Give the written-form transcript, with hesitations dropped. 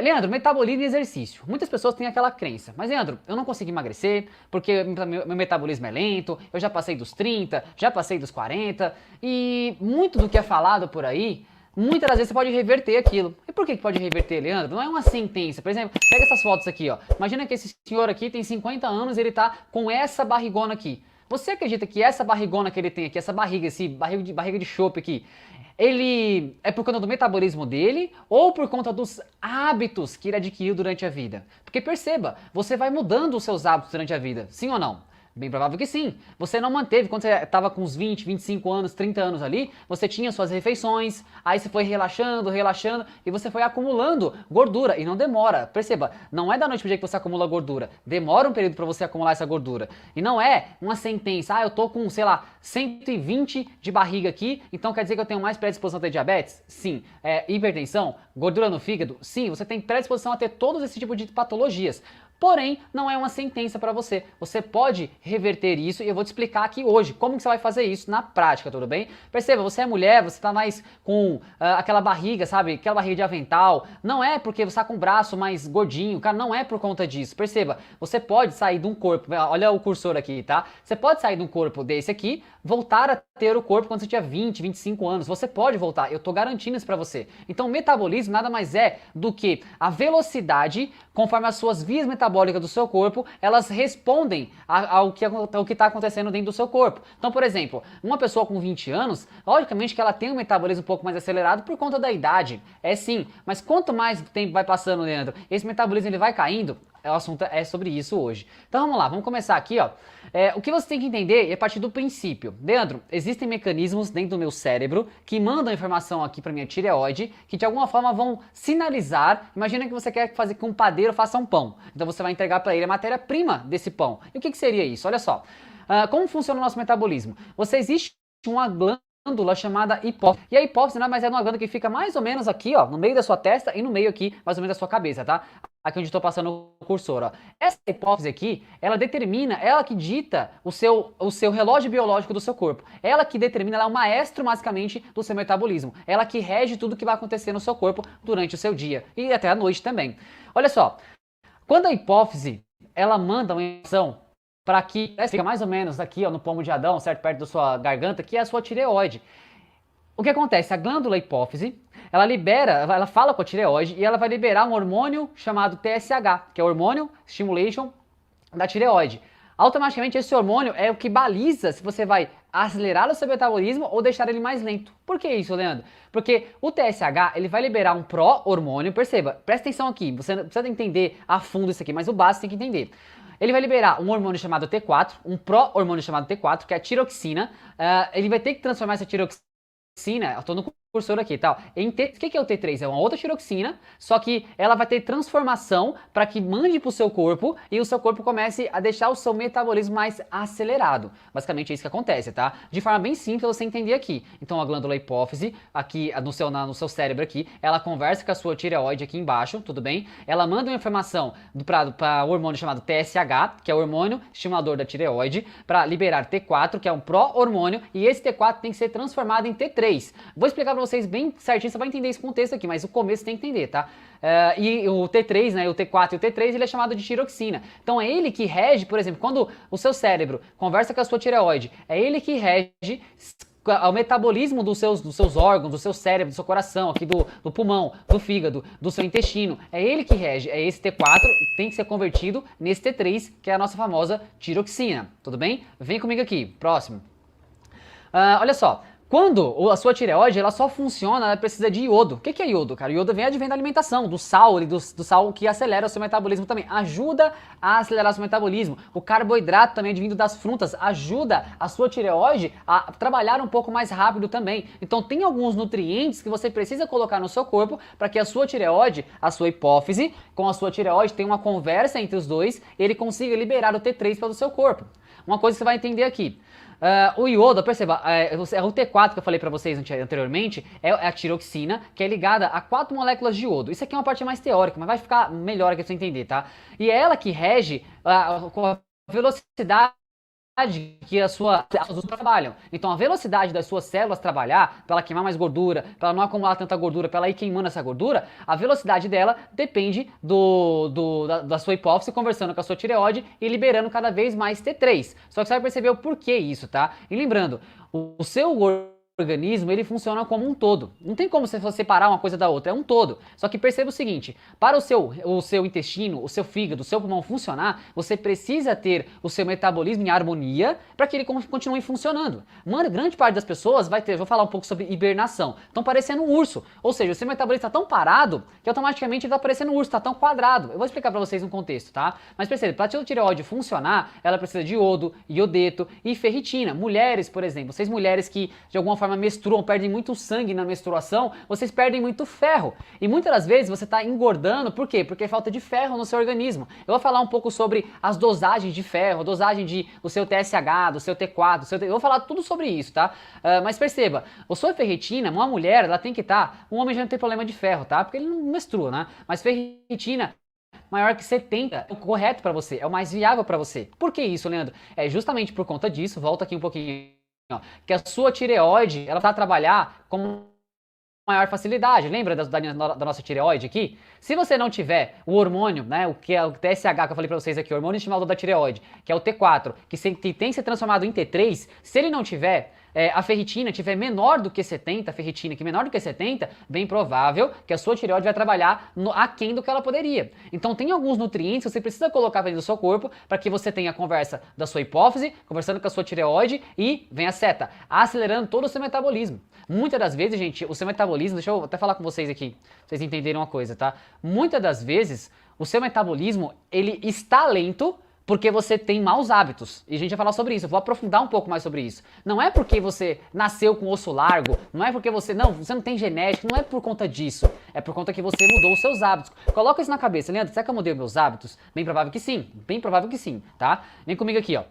Leandro, metabolismo e exercício. Muitas pessoas têm aquela crença. Mas, Leandro, eu não consigo emagrecer porque meu metabolismo é lento, eu já passei dos 30, já passei dos 40, e muito do que é falado por aí, muitas das vezes você pode reverter aquilo. E por que pode reverter, Leandro? Não é uma sentença. Por exemplo, pega essas fotos aqui, ó. Imagina que esse senhor aqui tem 50 anos e ele tá com essa barrigona aqui. Você acredita que essa barrigona que ele tem aqui, essa barriga, esse barriga de chope aqui, ele é por conta do metabolismo dele ou por conta dos hábitos que ele adquiriu durante a vida? Porque perceba, você vai mudando os seus hábitos durante a vida, sim ou não? Bem provável que sim. Você não manteve, quando você estava com uns 20, 25 anos, 30 anos ali, você tinha suas refeições, aí você foi relaxando, relaxando, e você foi acumulando gordura, e não demora. Perceba, não é da noite pro dia que você acumula gordura, demora um período para você acumular essa gordura. E não é uma sentença, eu tô com, sei lá, 120 de barriga aqui, então quer dizer que eu tenho mais predisposição a ter diabetes? Sim. Hipertensão? Gordura no fígado? Sim, você tem predisposição a ter todos esse tipo de patologias. Porém, não é uma sentença para você. Você pode reverter isso e eu vou te explicar aqui hoje como que você vai fazer isso na prática, tudo bem? Perceba, você é mulher, você tá mais com aquela barriga, sabe? Aquela barriga de avental. Não é porque você tá com o braço mais gordinho, cara, não é por conta disso. Perceba, você pode sair de um corpo, olha o cursor aqui, tá? Você pode sair de um corpo desse aqui, voltar a ter o corpo quando você tinha 20, 25 anos. Você pode voltar, eu tô garantindo isso pra você. Então, o metabolismo nada mais é do que a velocidade conforme as suas vias metabólicas do seu corpo, elas respondem ao que está acontecendo dentro do seu corpo. Então, por exemplo, uma pessoa com 20 anos, logicamente que ela tem um metabolismo um pouco mais acelerado por conta da idade. É sim, mas quanto mais tempo vai passando, Leandro, esse metabolismo ele vai caindo. O assunto é sobre isso hoje. Então vamos lá, vamos começar aqui, ó. O que você tem que entender é a partir do princípio. Leandro, existem mecanismos dentro do meu cérebro que mandam informação aqui para minha tireoide, que de alguma forma vão sinalizar. Imagina que você quer fazer que um padeiro faça um pão. Então você vai entregar para ele a matéria-prima desse pão. E o que seria isso? Olha só. Como funciona o nosso metabolismo? Existe uma glândula chamada hipófise. E a hipófise nada mais é uma glândula que fica mais ou menos aqui, ó, no meio da sua testa e no meio aqui, mais ou menos da sua cabeça, tá? Aqui onde estou passando o cursor, ó. Essa hipófise aqui, ela determina, ela que dita o seu relógio biológico do seu corpo. Ela que determina, ela é o maestro basicamente do seu metabolismo. Ela que rege tudo que vai acontecer no seu corpo durante o seu dia e até a noite também. Olha só, quando a hipófise, ela manda uma informação para que fica mais ou menos aqui, ó, no pomo de Adão, certo, perto da sua garganta, que é a sua tireoide. O que acontece? A glândula hipófise, ela fala com a tireoide e ela vai liberar um hormônio chamado TSH, que é o Hormônio Stimulation da tireoide. Automaticamente esse hormônio é o que baliza se você vai acelerar o seu metabolismo ou deixar ele mais lento. Por que isso, Leandro? Porque o TSH, ele vai liberar um pró-hormônio, perceba, presta atenção aqui, você não precisa entender a fundo isso aqui, mas o básico tem que entender. Ele vai liberar um hormônio chamado T4, um pró-hormônio chamado T4, que é a tiroxina. Ele vai ter que transformar essa tiroxina, eu tô no cursor aqui, tal. O que é o T3? É uma outra tiroxina, só que ela vai ter transformação para que mande para o seu corpo e o seu corpo comece a deixar o seu metabolismo mais acelerado. Basicamente é isso que acontece, tá? De forma bem simples você entender aqui. Então a glândula hipófise, aqui no seu cérebro aqui, ela conversa com a sua tireoide aqui embaixo, tudo bem? Ela manda uma informação para o hormônio chamado TSH, que é o hormônio estimulador da tireoide, para liberar T4, que é um pró-hormônio, e esse T4 tem que ser transformado em T3. Vou explicar para vocês bem certinho, você vai entender esse contexto aqui, mas o começo você tem que entender, tá? E o T3, né, o T4 e o T3, ele é chamado de tiroxina. Então é ele que rege, por exemplo, quando o seu cérebro conversa com a sua tireoide, é ele que rege o metabolismo dos seus órgãos, do seu cérebro, do seu coração, aqui do pulmão, do fígado, do seu intestino. É ele que rege, é esse T4, tem que ser convertido nesse T3, que é a nossa famosa tiroxina, tudo bem? Vem comigo aqui, próximo. Olha só, quando a sua tireoide, ela só funciona, ela precisa de iodo. O que é iodo, cara? Iodo advém da alimentação, do sal, do sal que acelera o seu metabolismo também. Ajuda a acelerar o seu metabolismo. O carboidrato também advindo das frutas ajuda a sua tireoide a trabalhar um pouco mais rápido também. Então tem alguns nutrientes que você precisa colocar no seu corpo para que a sua tireoide, a sua hipófise, com a sua tireoide tenha uma conversa entre os dois e ele consiga liberar o T3 para o seu corpo. Uma coisa que você vai entender aqui. O iodo, perceba, o T4 que eu falei para vocês anteriormente é a tiroxina, que é ligada a 4 moléculas de iodo. Isso aqui é uma parte mais teórica, mas vai ficar melhor aqui pra você entender, tá? E é ela que rege com a velocidade que as suas células trabalham. Então a velocidade das suas células trabalhar, para ela queimar mais gordura, para ela não acumular tanta gordura, para ela ir queimando essa gordura, a velocidade dela depende da sua hipófise conversando com a sua tireoide e liberando cada vez mais T3. Só que você vai perceber o porquê isso, tá? E lembrando, o seu organismo, ele funciona como um todo. Não tem como você separar uma coisa da outra, é um todo. Só que perceba o seguinte, para o seu intestino, o seu fígado, o seu pulmão funcionar, você precisa ter o seu metabolismo em harmonia para que ele continue funcionando. Uma grande parte das pessoas vai ter, vou falar um pouco sobre hibernação, estão parecendo um urso. Ou seja, o seu metabolismo está tão parado que automaticamente ele está parecendo um urso, está tão quadrado. Eu vou explicar para vocês um contexto, tá? Mas perceba, para a tireoide funcionar, ela precisa de iodo, iodeto e ferritina. Mulheres, por exemplo, vocês mulheres que de alguma forma menstruam, perdem muito sangue na menstruação, vocês perdem muito ferro. E muitas das vezes você está engordando, por quê? Porque falta de ferro no seu organismo. Eu vou falar um pouco sobre as dosagens de ferro, a dosagem do seu TSH, do seu T4, eu vou falar tudo sobre isso, tá? Mas perceba, a sua ferritina, uma mulher, ela tem que estar, um homem já não tem problema de ferro, tá? Porque ele não menstrua, né? Mas ferritina maior que 70 é o correto para você, é o mais viável para você. Por que isso, Leandro? É justamente por conta disso, volta aqui um pouquinho, ó, que a sua tireoide, ela vai trabalhar com maior facilidade. Lembra da nossa tireoide aqui? Se você não tiver o hormônio, né, o que é o TSH que eu falei pra vocês aqui, o hormônio estimulador da tireoide, que é o T4, que tem se transformado em T3, se ele não tiver, a ferritina tiver menor do que 70, a ferritina que menor do que 70, bem provável que a sua tireoide vai trabalhar aquém do que ela poderia. Então tem alguns nutrientes que você precisa colocar dentro do seu corpo para que você tenha a conversa da sua hipófise, conversando com a sua tireoide e vem a seta, acelerando todo o seu metabolismo. Muitas das vezes, gente, o seu metabolismo, deixa eu até falar com vocês aqui, pra vocês entenderem uma coisa, tá? Muitas das vezes, o seu metabolismo, ele está lento porque você tem maus hábitos. E a gente vai falar sobre isso, eu vou aprofundar um pouco mais sobre isso. Não é porque você nasceu com osso largo, não é porque você não tem genética, não é por conta disso. É por conta que você mudou os seus hábitos. Coloca isso na cabeça, Leandro, será que eu mudei os meus hábitos? Bem provável que sim, tá? Vem comigo aqui, ó.